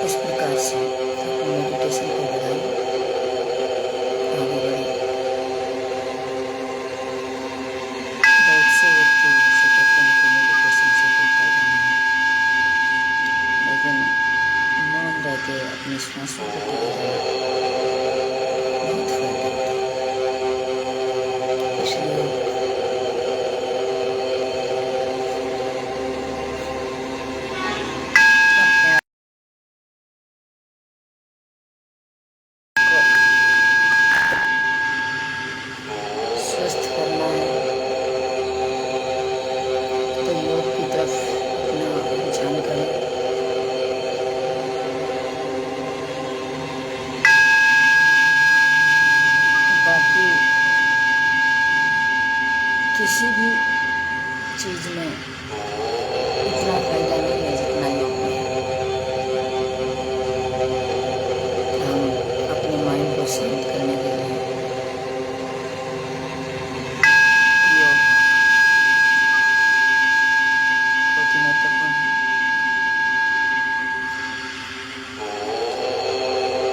इस प्रकार से अपने मेडिटेशन को बढ़ाएं, आगे बढ़ें। बहुत से व्यक्ति ऐसे कहते हैं कि मेडिटेशन से कोई फायदा नहीं है, लेकिन मौन रह के अपनी सांसों को टिके रहना बहुत फायदा होता है। इसलिए स्वस्थ करना है तो योग की तरफ अपना रुझान करें। बाकी किसी भी चीज में इतना फायदा नहीं है जितना योग में है। हम अपने माइंड को शांत करने के लिए योग बहुत ही महत्वपूर्ण है।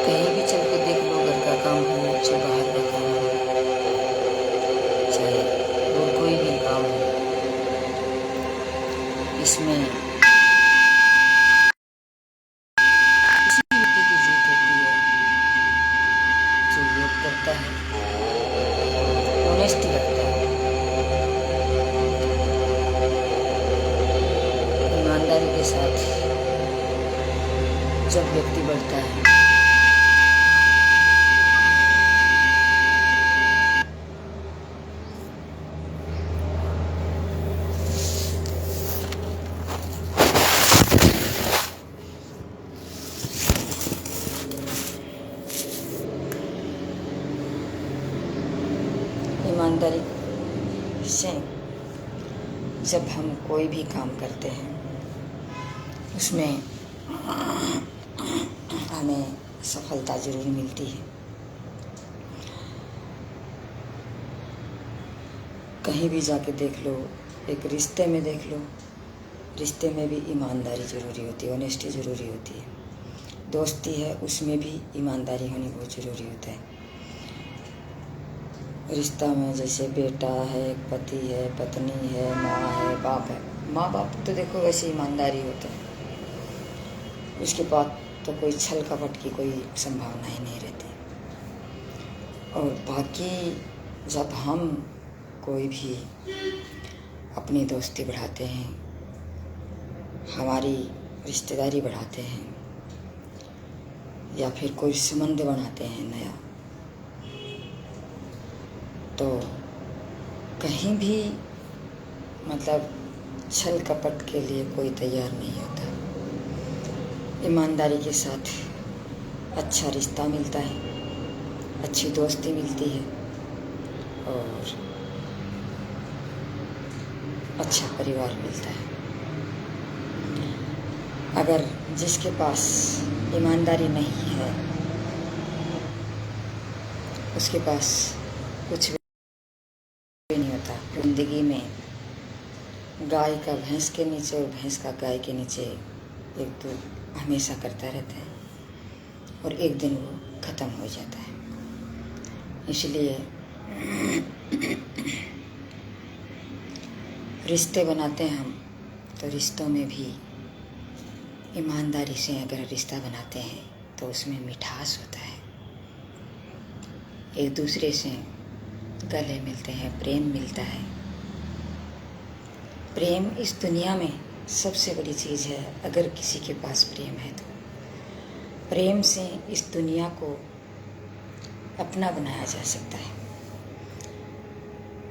कहीं भी चल के देख लो, घर का काम हो चाहे बाहर का काम हो, चाहे वो कोई भी काम हो, इसमें किसी व्यक्ति की जीत होती है जो योग करता है, ऑनेस्टी रखता है, ईमानदारी के साथ जब व्यक्ति बढ़ता है ईमानदारी से जब हम कोई भी काम करते हैं उसमें हमें सफलता जरूर मिलती है। कहीं भी जाके देख लो, एक रिश्ते में देख लो, रिश्ते में भी ईमानदारी ज़रूरी होती है, ऑनेस्टी ज़रूरी होती है। दोस्ती है उसमें भी ईमानदारी होनी बहुत ज़रूरी होता है। रिश्ता में जैसे बेटा है, पति है, पत्नी है, माँ है, बाप है। माँ बाप तो देखो वैसे ईमानदारी होता है, उसके बाद तो कोई छल कपट की कोई संभावना ही नहीं रहती। और बाकी जब हम कोई भी अपनी दोस्ती बढ़ाते हैं, हमारी रिश्तेदारी बढ़ाते हैं या फिर कोई संबंध बनाते हैं नया, तो कहीं भी मतलब छल कपट के लिए कोई तैयार नहीं होता। ईमानदारी के साथ अच्छा रिश्ता मिलता है, अच्छी दोस्ती मिलती है और अच्छा परिवार मिलता है। अगर जिसके पास ईमानदारी नहीं है उसके पास कुछ भी नहीं होता। जिंदगी में गाय का भैंस के नीचे और भैंस का गाय के नीचे एक तो हमेशा करता रहता है और एक दिन वो ख़त्म हो जाता है। इसलिए रिश्ते बनाते हैं हम, तो रिश्तों में भी ईमानदारी से अगर रिश्ता बनाते हैं तो उसमें मिठास होता है, एक दूसरे से गले मिलते हैं, प्रेम मिलता है। प्रेम इस दुनिया में सबसे बड़ी चीज़ है। अगर किसी के पास प्रेम है तो प्रेम से इस दुनिया को अपना बनाया जा सकता है।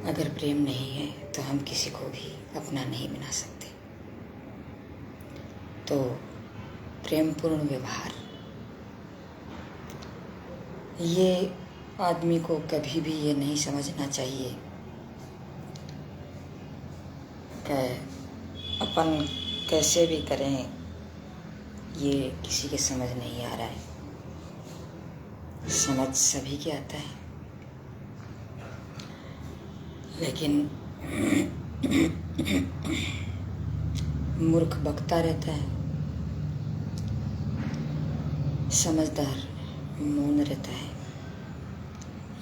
अगर प्रेम नहीं है तो हम किसी को भी अपना नहीं बना सकते। तो प्रेमपूर्ण व्यवहार ये आदमी को कभी भी ये नहीं समझना चाहिए कि अपन कैसे भी करें ये किसी के समझ नहीं आ रहा है। समझ सभी के आता है, लेकिन मूर्ख बकता रहता है। समझदार मौन रहता है,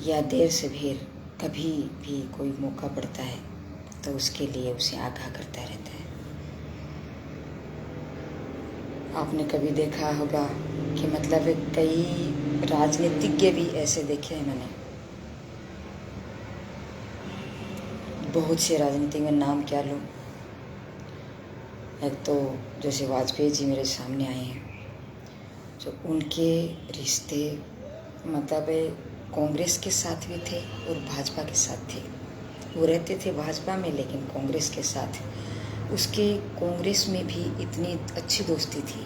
या देर से भेर कभी भी कोई मौका पड़ता है तो उसके लिए उसे आगाह करता रहता है। आपने कभी देखा होगा कि मतलब कई राजनीतिज्ञ भी ऐसे देखे हैं मैंने, बहुत से राजनीतिक में नाम क्या लूँ। एक तो जैसे वाजपेयी जी मेरे सामने आए हैं, जो उनके रिश्ते मतलब कांग्रेस के साथ भी थे और भाजपा के साथ थे। वो रहते थे भाजपा में लेकिन कांग्रेस के साथ, उसके कांग्रेस में भी इतनी अच्छी दोस्ती थी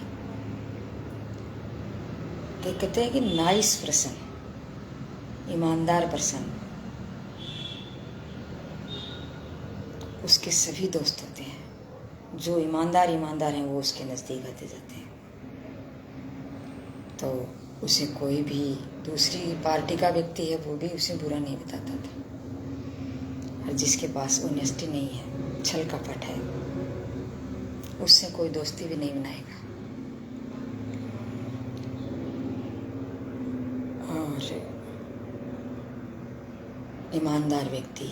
कि कहते हैं कि नाइस पर्सन, ईमानदार पर्सन, उसके सभी दोस्त होते हैं। जो ईमानदार हैं वो उसके नज़दीक आते जाते हैं। तो उसे कोई भी दूसरी पार्टी का व्यक्ति है वो भी उसे बुरा नहीं बताता था। और जिसके पास ऑनेस्टी नहीं है, छल कपट है, उससे कोई दोस्ती भी नहीं बनाएगा। और ईमानदार व्यक्ति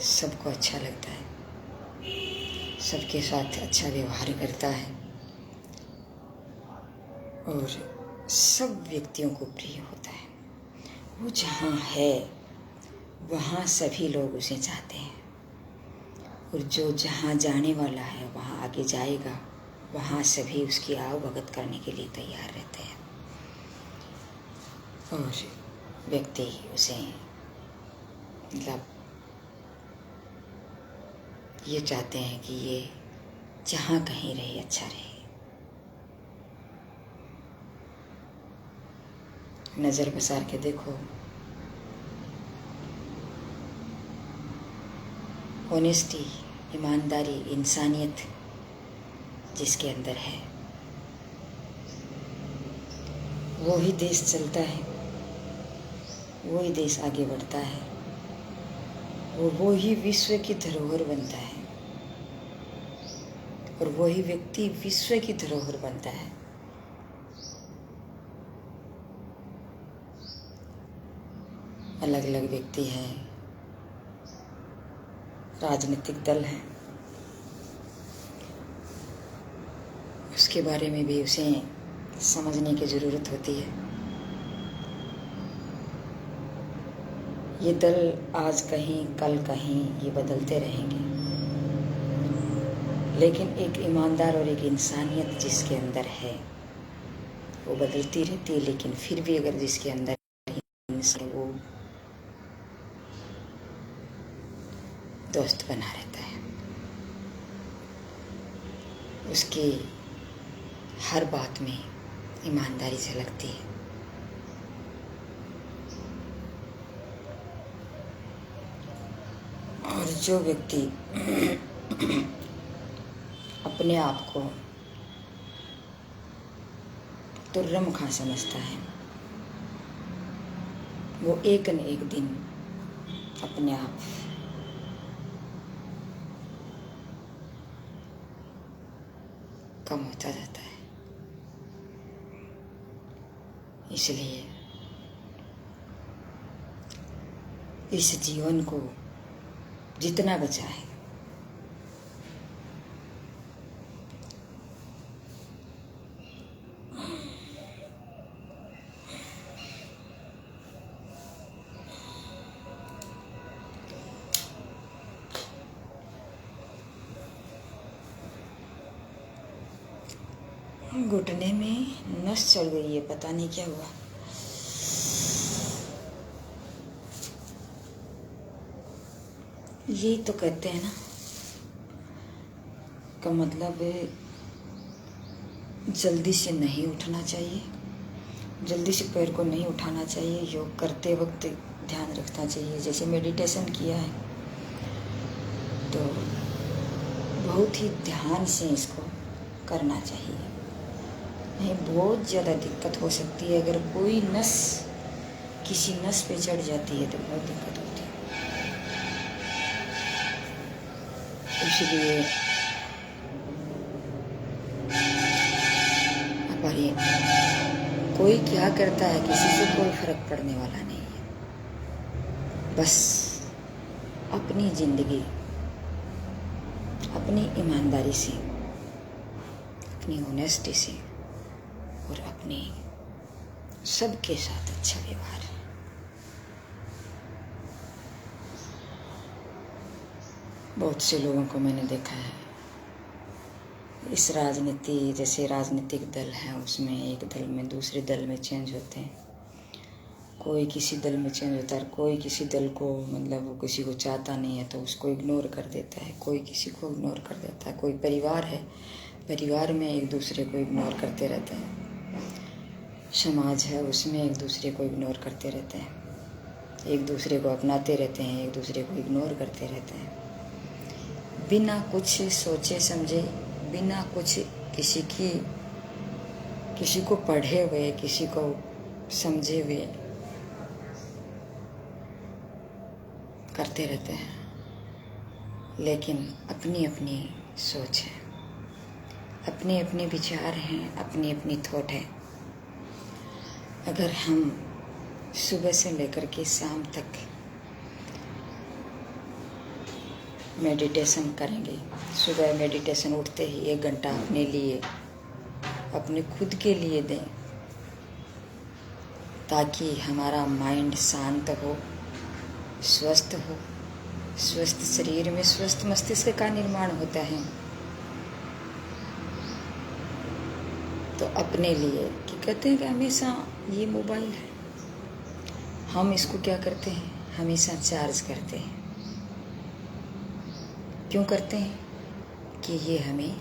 सबको अच्छा लगता है, सबके साथ अच्छा व्यवहार करता है और सब व्यक्तियों को प्रिय होता है। वो जहाँ है वहाँ सभी लोग उसे चाहते हैं, और जो जहाँ जाने वाला है वहाँ आगे जाएगा, वहाँ सभी उसकी आवभगत करने के लिए तैयार रहते हैं। और व्यक्ति उसे मतलब ये चाहते हैं कि ये जहाँ कहीं रहे अच्छा रहे। नज़र बसार के देखो, ऑनेस्टी, ईमानदारी, इंसानियत जिसके अंदर है वो ही देश चलता है, वो ही देश आगे बढ़ता है, वो ही विश्व की धरोहर बनता है, और वही व्यक्ति विश्व की धरोहर बनता है। अलग अलग व्यक्ति हैं, राजनीतिक दल हैं, उसके बारे में भी उसे समझने की ज़रूरत होती है। ये दल आज कहीं कल कहीं ये बदलते रहेंगे, लेकिन एक ईमानदार और एक इंसानियत जिसके अंदर है वो बदलती रहती है। लेकिन फिर भी अगर जिसके अंदर वो दोस्त बना रहता है, उसकी हर बात में ईमानदारी झलकती है। और जो व्यक्ति अपने आप को तुर्रमखा समझता है वो एक न एक दिन अपने आप कम होता जाता है। इसलिए इस जीवन को जितना बचाए घुटने में नस चढ़ गई है, पता नहीं क्या हुआ। यही तो कहते हैं ना का मतलब जल्दी से नहीं उठना चाहिए, जल्दी से पैर को नहीं उठाना चाहिए। योग करते वक्त ध्यान रखना चाहिए। जैसे मेडिटेशन किया है तो बहुत ही ध्यान से इसको करना चाहिए, नहीं बहुत ज़्यादा दिक्कत हो सकती है। अगर कोई नस किसी नस पे चढ़ जाती है तो बहुत दिक्कत होती है। इसलिए आप और ये कोई क्या करता है किसी से कोई फर्क पड़ने वाला नहीं है। बस अपनी जिंदगी अपनी ईमानदारी से, अपनी ऑनेस्टी से और अपने सबके साथ अच्छा व्यवहार। बहुत से लोगों को मैंने देखा है इस राजनीति, जैसे राजनीतिक दल है उसमें एक दल में दूसरे दल में चेंज होते हैं। कोई किसी दल में चेंज होता है, कोई किसी दल को मतलब वो किसी को चाहता नहीं है तो उसको इग्नोर कर देता है, कोई किसी को इग्नोर कर देता है। कोई परिवार है, परिवार में एक दूसरे को इग्नोर करते रहते हैं। समाज है, उसमें एक दूसरे को इग्नोर करते रहते हैं, एक दूसरे को अपनाते रहते हैं, एक दूसरे को इग्नोर करते रहते हैं, बिना कुछ सोचे समझे, बिना कुछ किसी को पढ़े हुए, किसी को समझे हुए करते रहते हैं। लेकिन अपनी अपनी सोच है, अपने अपने विचार हैं, अपनी अपनी थॉट है। अगर हम सुबह से लेकर के शाम तक मेडिटेशन करेंगे, सुबह मेडिटेशन उठते ही 1 घंटा अपने लिए, अपने खुद के लिए दें, ताकि हमारा माइंड शांत हो, स्वस्थ हो। स्वस्थ शरीर में स्वस्थ मस्तिष्क का निर्माण होता है। तो अपने लिए कि कहते हैं कि हमेशा ये मोबाइल है, हम इसको क्या करते हैं, हमेशा चार्ज करते हैं। क्यों करते हैं? कि ये हमें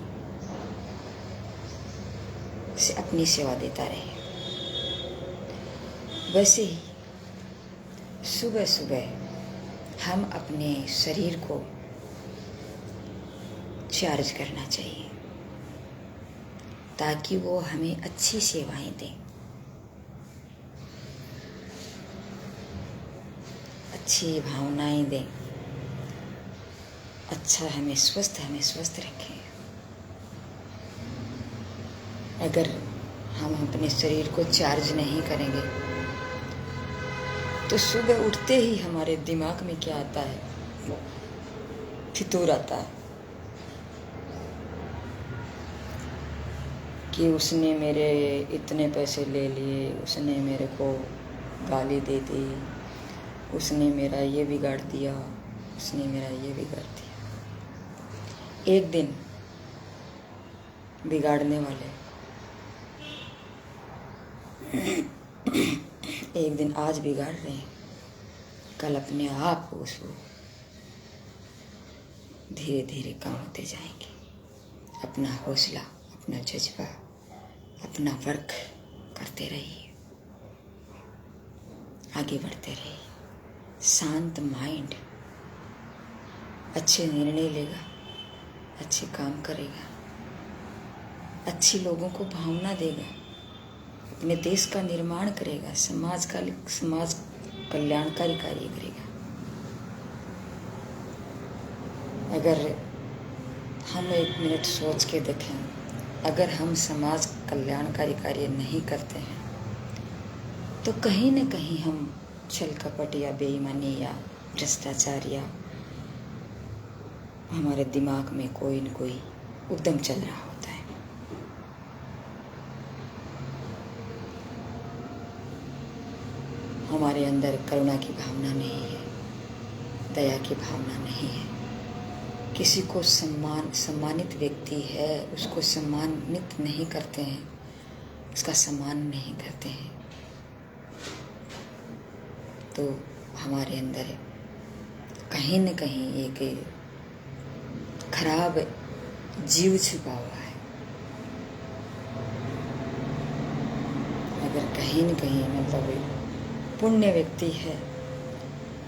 अपनी सेवा देता रहे। वैसे ही सुबह सुबह हम अपने शरीर को चार्ज करना चाहिए, ताकि वो हमें अच्छी सेवाएं दें, अच्छी भावनाएं दें, अच्छा हमें स्वस्थ रखें। अगर हम अपने शरीर को चार्ज नहीं करेंगे तो सुबह उठते ही हमारे दिमाग में क्या आता है, फितूर आता है कि उसने मेरे इतने पैसे ले लिए, उसने मेरे को गाली दे दी, उसने मेरा ये बिगाड़ दिया, उसने मेरा ये बिगाड़ दिया। एक दिन बिगाड़ने वाले एक दिन आज बिगाड़ रहे हैं, कल अपने आप उसको धीरे धीरे कम होते जाएंगे। अपना हौसला, अपना जज्बा, अपना वर्क करते रहिए, आगे बढ़ते रहिए। शांत माइंड अच्छे निर्णय लेगा, अच्छे काम करेगा, अच्छी लोगों को भावना देगा, अपने देश का निर्माण करेगा, समाज कल्याणकारी कार्य करेगा। अगर हम 1 मिनट सोच के देखें, अगर हम समाज कल्याणकारी कार्य नहीं करते हैं तो कहीं न कहीं हम छल कपट या बेईमानी या भ्रष्टाचार या हमारे दिमाग में कोई न कोई उद्यम चल रहा होता है। हमारे अंदर करुणा की भावना नहीं है, दया की भावना नहीं है। किसी को सम्मानित व्यक्ति है उसको सम्मानित नहीं करते हैं, उसका सम्मान नहीं करते हैं, तो हमारे अंदर कहीं न कहीं एक खराब जीव छुपा हुआ है। अगर कहीं न कहीं मतलब पुण्य व्यक्ति है,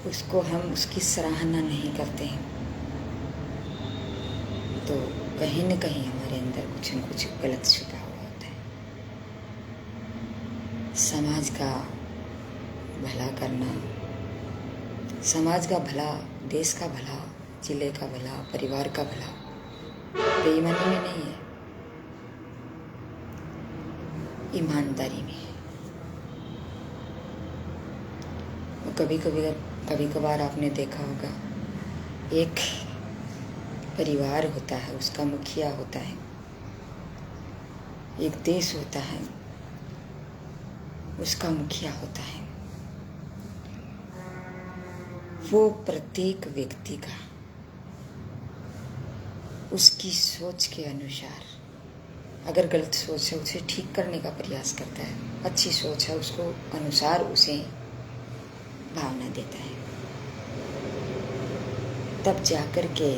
उसको हम उसकी सराहना नहीं करते हैं, तो कहीं न कहीं हमारे अंदर कुछ न कुछ गलत छुपा हुआ होता है। समाज का भला करना, समाज का भला, देश का भला, जिले का भला, परिवार का भला बेईमानी में नहीं है। ईमानदारी में है। कभी कभार आपने देखा होगा, एक परिवार होता है, उसका मुखिया होता है, एक देश होता है, उसका मुखिया होता है। वो प्रत्येक व्यक्ति का उसकी सोच के अनुसार, अगर गलत सोच है उसे ठीक करने का प्रयास करता है, अच्छी सोच है उसको अनुसार उसे भावना देता है। तब जाकर के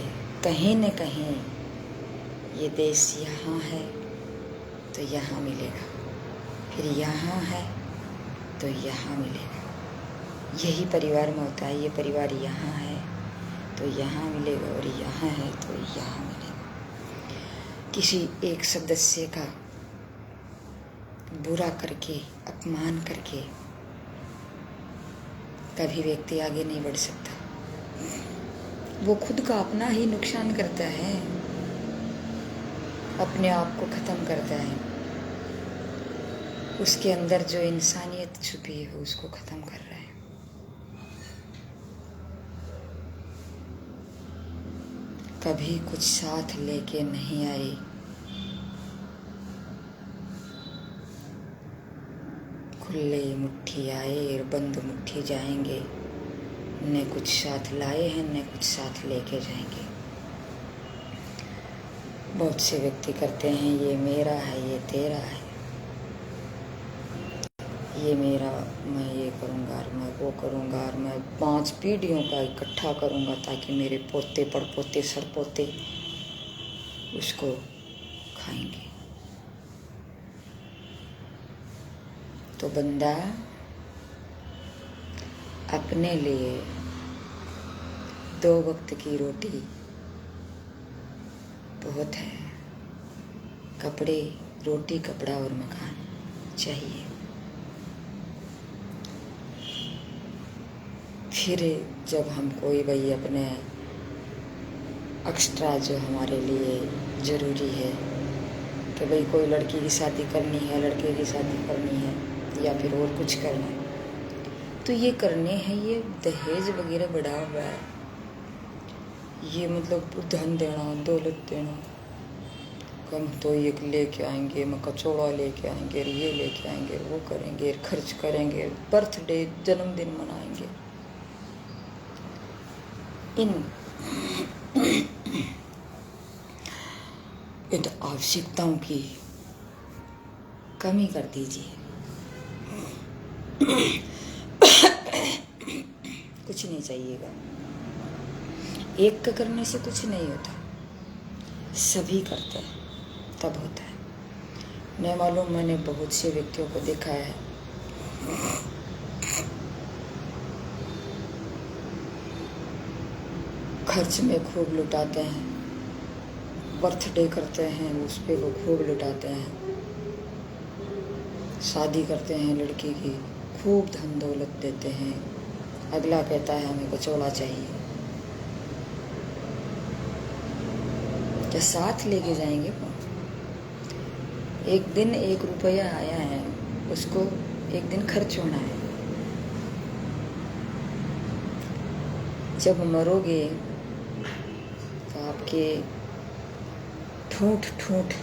कहीं न कहीं ये देश यहाँ है तो यहाँ मिलेगा, फिर यहाँ है तो यहाँ मिलेगा। यही परिवार में होता है। ये परिवार यहाँ है तो यहाँ मिलेगा और यहाँ है तो यहाँ मिलेगा। किसी एक सदस्य का बुरा करके, अपमान करके कभी व्यक्ति आगे नहीं बढ़ सकता। वो खुद का अपना ही नुकसान करता है, अपने आप को ख़त्म करता है। उसके अंदर जो इंसानियत छुपी है उसको ख़त्म कर रहा है। कभी कुछ साथ लेके नहीं आई, खुले मुट्ठी आए और बंद मुट्ठी जाएंगे। न कुछ साथ लाए हैं न कुछ साथ लेके जाएंगे। बहुत से व्यक्ति करते हैं ये मेरा है, ये तेरा है, ये मेरा, मैं ये करूँगा और मैं वो करूँगा और मैं 5 पीढ़ियों का इकट्ठा करूँगा ताकि मेरे पोते पड़पोते सरपोते उसको खाएंगे। तो बंदा अपने लिए 2 वक्त की रोटी बहुत है, कपड़े, रोटी, कपड़ा और मकान चाहिए। फिर जब हम कोई भाई अपने एक्स्ट्रा जो हमारे लिए ज़रूरी है कि भाई कोई लड़की की शादी करनी है, लड़के की शादी करनी है या फिर और कुछ करना है, तो ये करने हैं, ये दहेज वगैरह बढ़ा हुआ है। ये मतलब धन देना, दौलत देना, हम तो ये लेके आएंगे, मैं कचौड़ा लेके आएंगे, ये लेके आएंगे, वो करेंगे, खर्च करेंगे, बर्थडे, जन्मदिन मनाएंगे। इन आवश्यकताओं की कमी कर दीजिए। कुछ नहीं चाहिएगा। एक का करने से कुछ नहीं होता, सभी करते हैं तब होता है। नहीं मालूम, मैंने बहुत से व्यक्तियों को देखा है खर्च में खूब लुटाते हैं, बर्थडे करते हैं उस पर वो खूब लुटाते हैं, शादी करते हैं लड़की की, खूब धन दौलत देते हैं। अगला कहता है हमें कचौड़ा चाहिए। क्या साथ लेके जाएंगे? एक दिन 1 रुपया आया है, उसको एक दिन खर्च होना है। जब मरोगे तो आपके ठूठ ठूठ,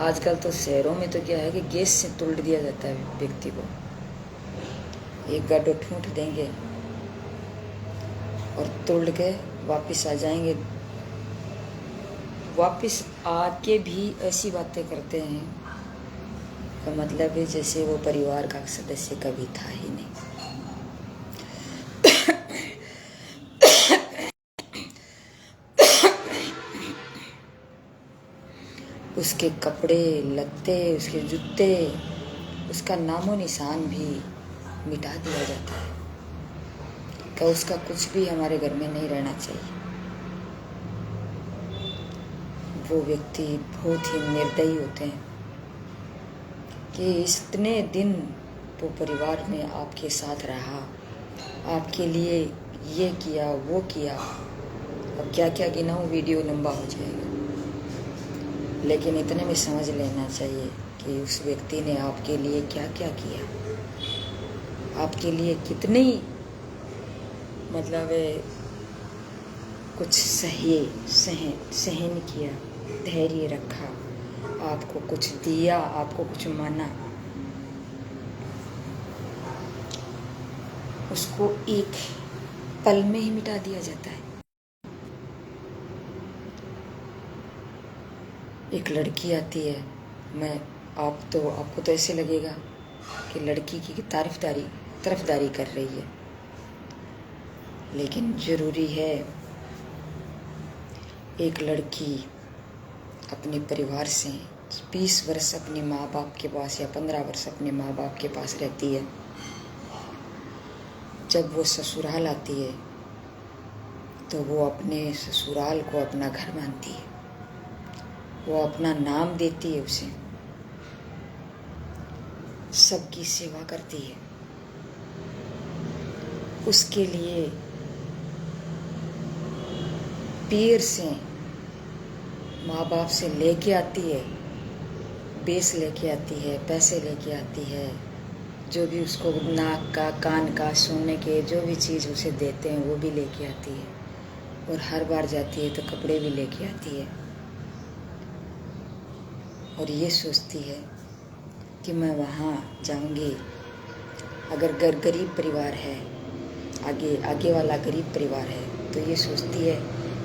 आजकल तो शहरों में तो क्या है कि गैस से तुल दिया जाता है व्यक्ति को। एक गाडो ठूठ देंगे और तुल के वापस आ जाएंगे। वापस आके भी ऐसी बातें करते हैं का मतलब है जैसे वो परिवार का सदस्य कभी था ही नहीं। उसके कपड़े लत्ते, उसके जूते, उसका नामो निशान भी मिटा दिया जाता है कि उसका कुछ भी हमारे घर में नहीं रहना चाहिए। वो व्यक्ति बहुत ही निर्दयी होते हैं कि इतने दिन वो परिवार में आपके साथ रहा, आपके लिए ये किया वो किया, अब क्या क्या गिनाऊं, वीडियो लंबा हो जाएगा। लेकिन इतने में समझ लेना चाहिए कि उस व्यक्ति ने आपके लिए क्या क्या किया, आपके लिए कितनी मतलब कुछ सहन किया, धैर्य रखा, आपको कुछ दिया, आपको कुछ माना। उसको एक पल में ही मिटा दिया जाता है। एक लड़की आती है, आपको तो ऐसे लगेगा कि लड़की की तरफदारी कर रही है, लेकिन ज़रूरी है एक लड़की अपने परिवार से 20 वर्ष अपने माँ बाप के पास या 15 वर्ष अपने माँ बाप के पास रहती है। जब वो ससुराल आती है तो वो अपने ससुराल को अपना घर मानती है, वो अपना नाम देती है, उसे सबकी सेवा करती है, उसके लिए पीर से माँ बाप से लेके आती है, बेस लेके आती है, पैसे लेके आती है, जो भी उसको नाक का कान का सोने के जो भी चीज़ उसे देते हैं वो भी लेके आती है, और हर बार जाती है तो कपड़े भी लेके आती है, और ये सोचती है कि मैं वहाँ जाऊँगी। अगर गरीब परिवार है, आगे वाला गरीब परिवार है, तो ये सोचती है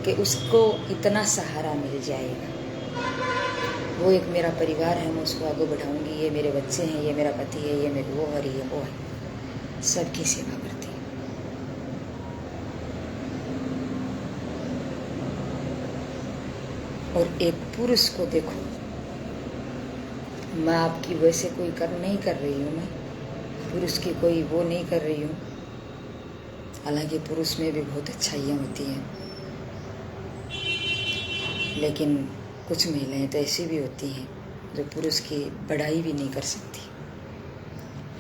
कि उसको इतना सहारा मिल जाएगा, वो एक मेरा परिवार है, मैं उसको आगे बढ़ाऊंगी, ये मेरे बच्चे हैं, ये मेरा पति है, ये मेरी वो है, सबकी सेवा करती है। और एक पुरुष को देखो, मैं आपकी वैसे कोई नहीं कर रही हूँ, मैं पुरुष की कोई वो नहीं कर रही हूँ, हालांकि पुरुष में भी बहुत अच्छाइयाँ होती हैं, लेकिन कुछ महिलाएं तो ऐसी भी होती हैं जो पुरुष की बड़ाई भी नहीं कर सकती,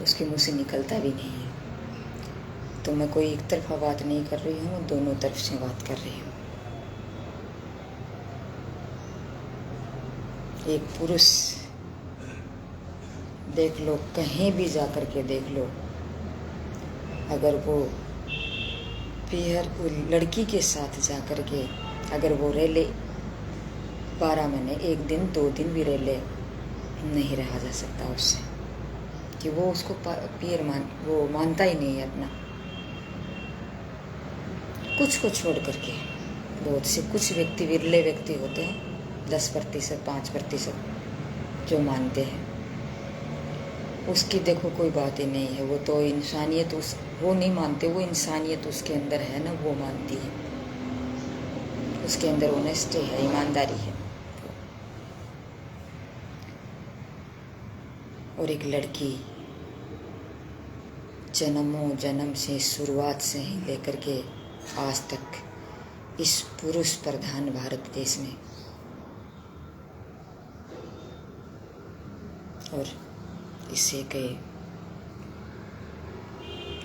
उसके मुंह से निकलता भी नहीं है। तो मैं कोई एक तरफा बात नहीं कर रही हूँ, दोनों तरफ से बात कर रही हूँ। एक पुरुष देख लो, कहीं भी जा कर के देख लो, अगर वो लड़की के साथ जा कर के अगर वो रह ले 12 महीने, 1 दिन 2 दिन भी रह ले, नहीं रहा जा सकता उससे, कि वो उसको वो मानता ही नहीं है अपना। कुछ को छोड़ करके बहुत से कुछ व्यक्ति, विरले व्यक्ति होते हैं, 10%, 5% जो मानते हैं, उसकी देखो कोई बात ही नहीं है। वो तो इंसानियत वो नहीं मानते, वो इंसानियत उसके अंदर है ना, वो मानती है, उसके अंदर ऑनेस्टी है, ईमानदारी है। और एक लड़की जन्मों जन्म से, शुरुआत से ही लेकर के आज तक इस पुरुष प्रधान भारत देश में, और इसे के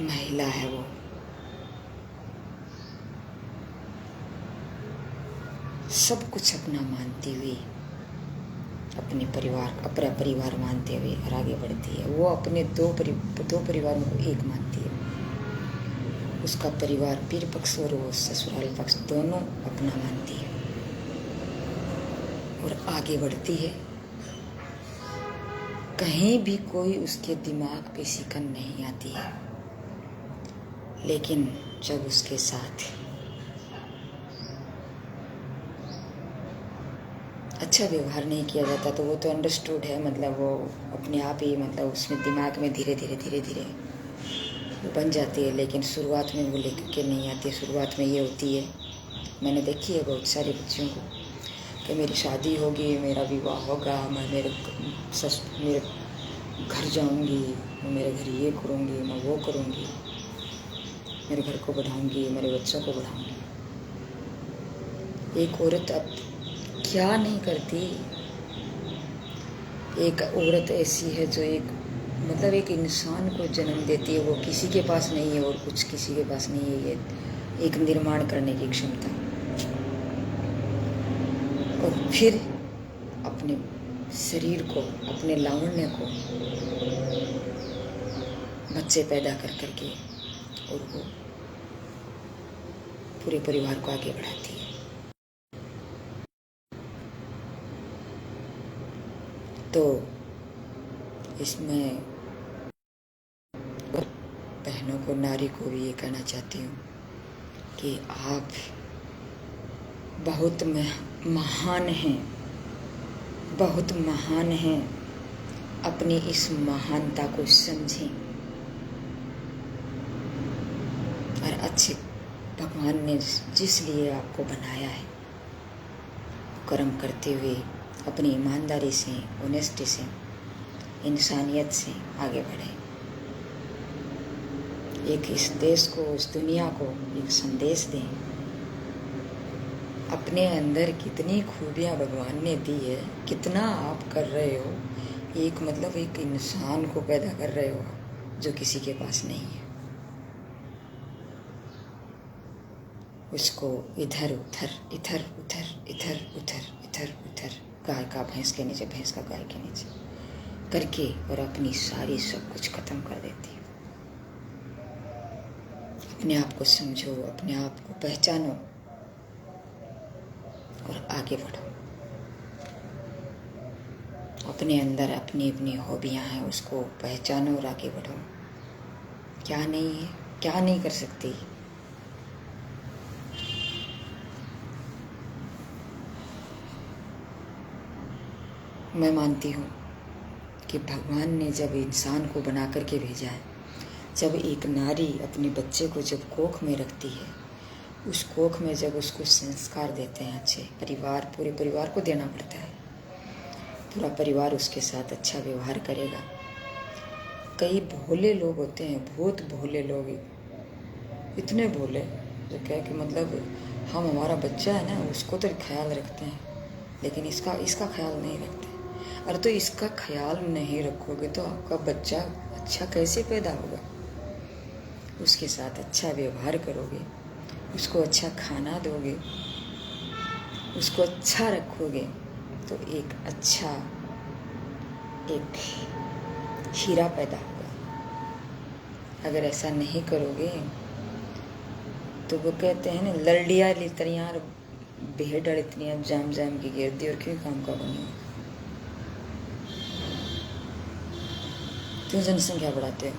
महिला है, वो सब कुछ अपना मानती हुई, अपना परिवार मानते हुए और आगे बढ़ती है। वो अपने दो परिवारों को एक मानती है, उसका परिवार पीर पक्ष और वो ससुराल पक्ष दोनों अपना मानती है और आगे बढ़ती है। कहीं भी कोई उसके दिमाग पे शिकन नहीं आती है, लेकिन जब उसके साथ अच्छा व्यवहार नहीं किया जाता तो वो तो अंडरस्टूड है, मतलब वो अपने आप ही, मतलब उसमें दिमाग में धीरे धीरे वो बन जाती है। लेकिन शुरुआत में वो लेकर के नहीं आती है। शुरुआत में ये होती है, मैंने देखी है बहुत सारे बच्चियों को, कि मेरी शादी होगी, मेरा विवाह होगा, मैं मेरे घर जाऊंगी, मैं मेरे घर ये करूंगी, मैं वो करूंगी, मेरे घर को बढ़ाऊंगी, मेरे बच्चों को बढ़ाऊंगी। एक औरत अब क्या नहीं करती। एक औरत ऐसी है जो एक इंसान को जन्म देती है, वो किसी के पास नहीं है और कुछ किसी के पास नहीं है, ये एक निर्माण करने की क्षमता, और फिर अपने शरीर को, अपने लावण्य को बच्चे पैदा कर करके और वो पूरे परिवार को आगे बढ़ाती है। तो इसमें बहनों को, नारी को भी ये कहना चाहती हूँ कि आप बहुत महान हैं, बहुत महान हैं। अपनी इस महानता को समझें और अच्छे भगवान ने जिस लिए आपको बनाया है कर्म करते हुए अपनी ईमानदारी से, ऑनेस्टी से, इंसानियत से आगे बढ़े। एक इस देश को, इस दुनिया को एक संदेश दें। अपने अंदर कितनी खूबियाँ भगवान ने दी है, कितना आप कर रहे हो। एक मतलब एक इंसान को पैदा कर रहे हो जो किसी के पास नहीं है। उसको इधर उधर, इधर उधर, इधर उधर, इधर उधर, गाय का भैंस के नीचे, भैंस का गाय के नीचे करके और अपनी सारी सब कुछ खत्म कर देती है। अपने आप को समझो, अपने आप को पहचानो और आगे बढ़ो। अपने अंदर अपनी अपनी हॉबियाँ हैं, उसको पहचानो और आगे बढ़ो। क्या नहीं है, क्या नहीं कर सकती। मैं मानती हूँ कि भगवान ने जब इंसान को बना करके भेजा है, जब एक नारी अपने बच्चे को जब कोख में रखती है, उस कोख में जब उसको संस्कार देते हैं अच्छे, परिवार, पूरे परिवार को देना पड़ता है। पूरा परिवार उसके साथ अच्छा व्यवहार करेगा। कई भोले लोग होते हैं, बहुत भोले लोग, इतने भोले जो कह कि मतलब हम हमारा बच्चा है ना उसको तो ख्याल रखते हैं, लेकिन इसका ख्याल नहीं रखते। अरे तो इसका ख्याल नहीं रखोगे तो आपका बच्चा अच्छा कैसे पैदा होगा। उसके साथ अच्छा व्यवहार करोगे, उसको अच्छा खाना दोगे, उसको अच्छा रखोगे तो एक अच्छा एक हीरा पैदा होगा। अगर ऐसा नहीं करोगे तो वो कहते हैं ना, लड़िया लितरियाँ भेड़ इतनी जाम जाम की गिरती और क्यों काम का बनी। क्यों जनसंख्या बढ़ाते हो,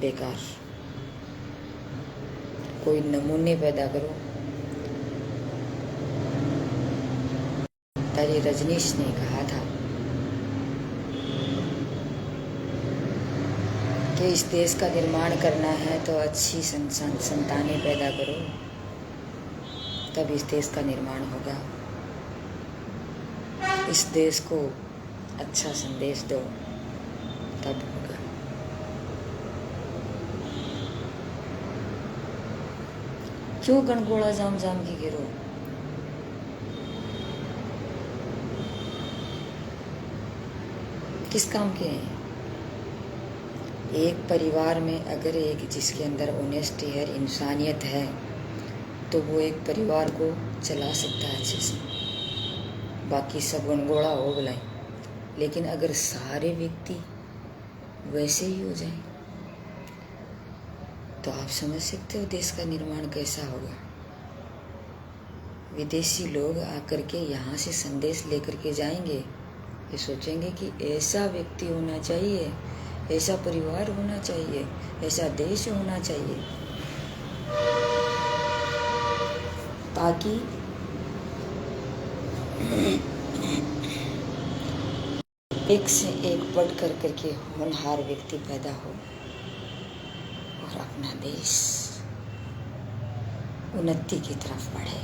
बेकार। कोई नमूने पैदा करो। तारी रजनीश ने कहा था कि इस देश का निर्माण करना है तो अच्छी संतानें पैदा करो, तब इस देश का निर्माण होगा। इस देश को अच्छा संदेश दो, तब होगा। क्यों गणगोला जाम जाम की गिरो। किस काम के हैं। एक परिवार में अगर एक जिसके अंदर ऑनेस्टी है, इंसानियत है, तो वो एक परिवार को चला सकता है अच्छे से। बाकी सब गणगोला हो गए, लेकिन अगर सारे व्यक्ति वैसे ही हो जाएं तो आप समझ सकते हो देश का निर्माण कैसा होगा। विदेशी लोग आकर के यहाँ से संदेश लेकर के जाएंगे, ये सोचेंगे कि ऐसा व्यक्ति होना चाहिए, ऐसा परिवार होना चाहिए, ऐसा देश होना चाहिए, ताकि एक से एक बढ़ कर करके होनहार व्यक्ति पैदा हो और अपना देश उन्नति की तरफ बढ़े।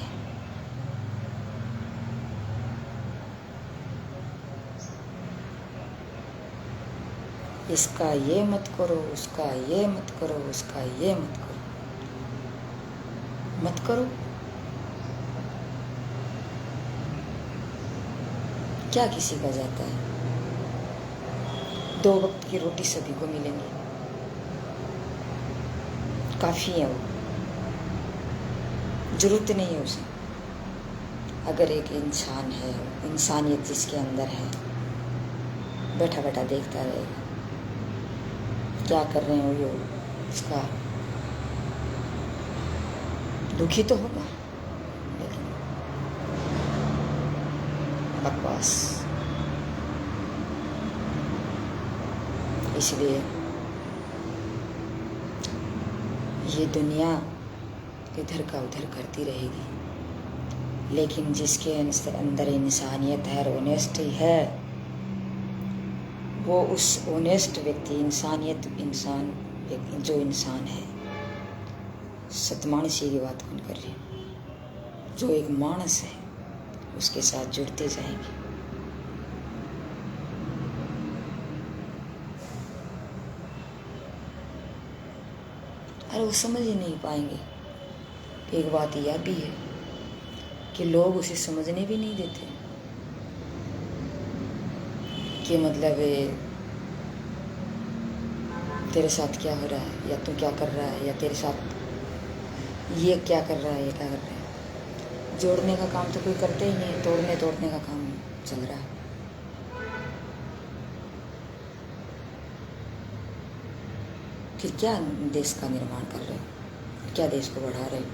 इसका ये मत करो, उसका ये मत करो, उसका ये मत करो, मत करो। क्या किसी का जाता है। 2 वक्त की रोटी सभी को मिलेंगी, काफ़ी है वो, जरूरत नहीं है उसे। अगर एक इंसान है, इंसानियत जिसके अंदर है, बैठा बैठा देखता रहेगा क्या कर रहे हो, ये उसका दुखी तो होगा, लेकिन बकवास। इसलिए ये दुनिया इधर का उधर करती रहेगी, लेकिन जिसके अंदर इंसानियत है, ऑनेस्टी है, वो उस ऑनेस्ट व्यक्ति, इंसानियत इंसान व्यक्ति जो इंसान है, सतमानसी की बात कौन कर रही है, जो एक मानस है, उसके साथ जुड़ते जाएंगे। अरे वो समझ ही नहीं पाएंगे। एक बात यह भी है कि लोग उसे समझने भी नहीं देते कि मतलब तेरे साथ क्या हो रहा है, या तू क्या कर रहा है, या तेरे साथ ये क्या कर रहा है, ये क्या कर रहा है। जोड़ने का काम तो कोई करते ही नहीं, तोड़ने का काम चल रहा है। फिर क्या देश का निर्माण कर रहे हो, क्या देश को बढ़ा रहे हो।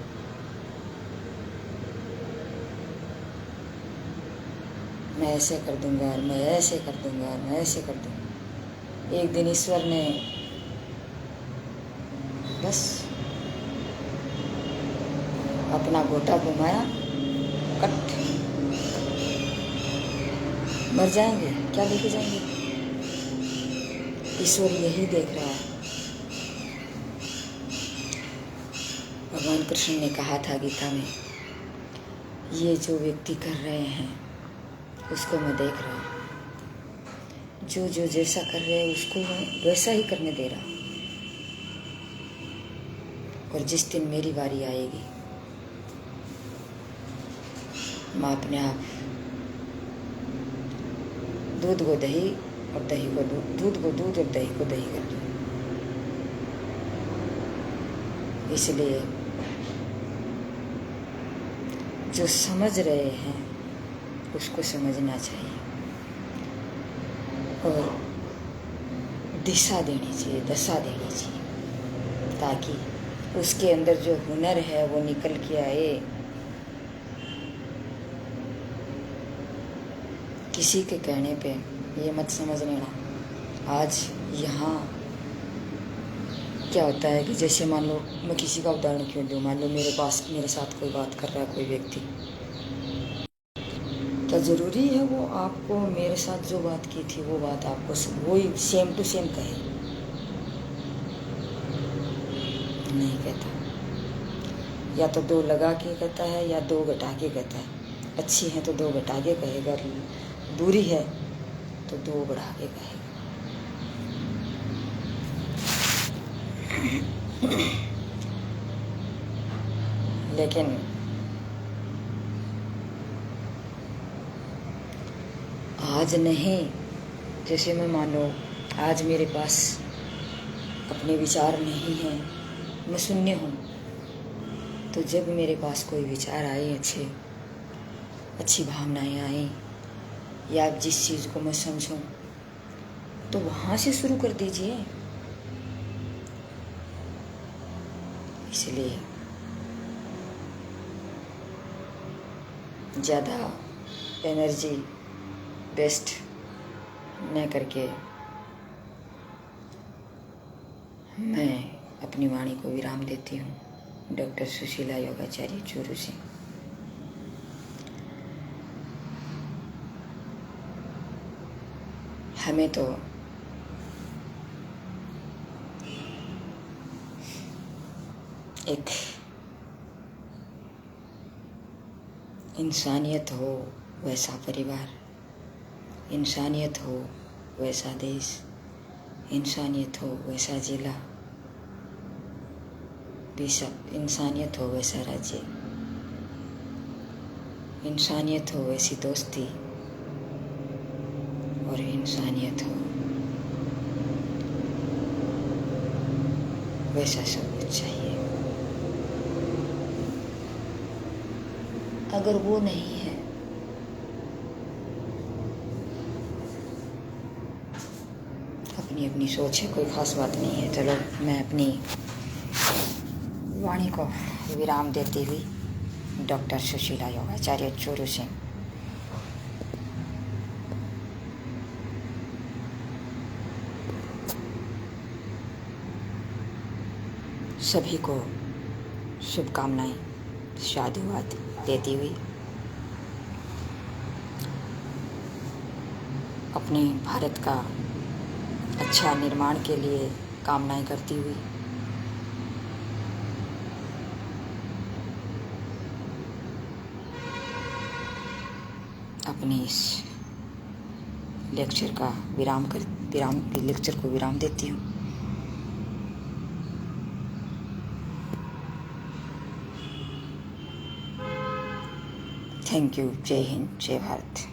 मैं ऐसे कर दूंगा, मैं ऐसे कर दूंगा, मैं ऐसे कर दूंगा। एक दिन ईश्वर ने बस अपना गोटा घुमाया, कट, मर जाएंगे, क्या लेके जाएंगे। ईश्वर यही देख रहा है। भगवान कृष्ण ने कहा था गीता में, ये जो व्यक्ति कर रहे हैं उसको मैं देख रहा हूँ, जो जो जैसा कर रहे हैं उसको मैं वैसा ही करने दे रहा हूँ। और जिस दिन मेरी बारी आएगी, मैं अपने आप दूध को दही और दही को दूध, दूध को दूध और दही को दही कर दूँ। इसलिए जो समझ रहे हैं उसको समझना चाहिए और दिशा देनी चाहिए, दशा देनी चाहिए, ताकि उसके अंदर जो हुनर है वो निकल के आए। किसी के कहने पे ये मत समझ लेना। आज यहाँ क्या होता है कि जैसे मान लो, मैं किसी का उदाहरण क्यों दूँ, मान लो मेरे साथ कोई बात कर रहा है कोई व्यक्ति, क्या ज़रूरी है वो आपको मेरे साथ जो बात की थी वो बात आपको वही सेम टू सेम कहे? नहीं कहता। या तो दो लगा के कहता है या दो घटा के कहता है। अच्छी है तो दो घटा के कहेगा, बुरी है तो दो बढ़ा के कहेगा। लेकिन आज नहीं, जैसे मैं मानो आज मेरे पास अपने विचार नहीं हैं, मैं शून्य हूँ, तो जब मेरे पास कोई विचार आए, अच्छी भावनाएं आए, या जिस चीज़ को मैं समझूं, तो वहाँ से शुरू कर दीजिए। इसलिए ज़्यादा एनर्जी वेस्ट न करके मैं अपनी वाणी को विराम देती हूँ। डॉक्टर सुशीला योगाचार्य, चूरू से। हमें तो एक इंसानियत हो वैसा परिवार, इंसानियत हो वैसा देश, इंसानियत हो वैसा जिला, इंसानियत हो वैसा राज्य, इंसानियत हो वैसी दोस्ती, और इंसानियत हो वैसा सब कुछ चाहिए। अगर वो नहीं है अपनी अपनी सोच है, कोई ख़ास बात नहीं है। चलो मैं अपनी वाणी को विराम देती हुई डॉक्टर सुशीला योगाचार्य चूरू सिंह सभी को शुभकामनाएं साधुवाद देती हुई अपने भारत का अच्छा निर्माण के लिए कामनाएं करती हुई अपनी इस लेक्चर का लेक्चर को विराम देती हूँ। Thank you. जय हिंद, जय भारत।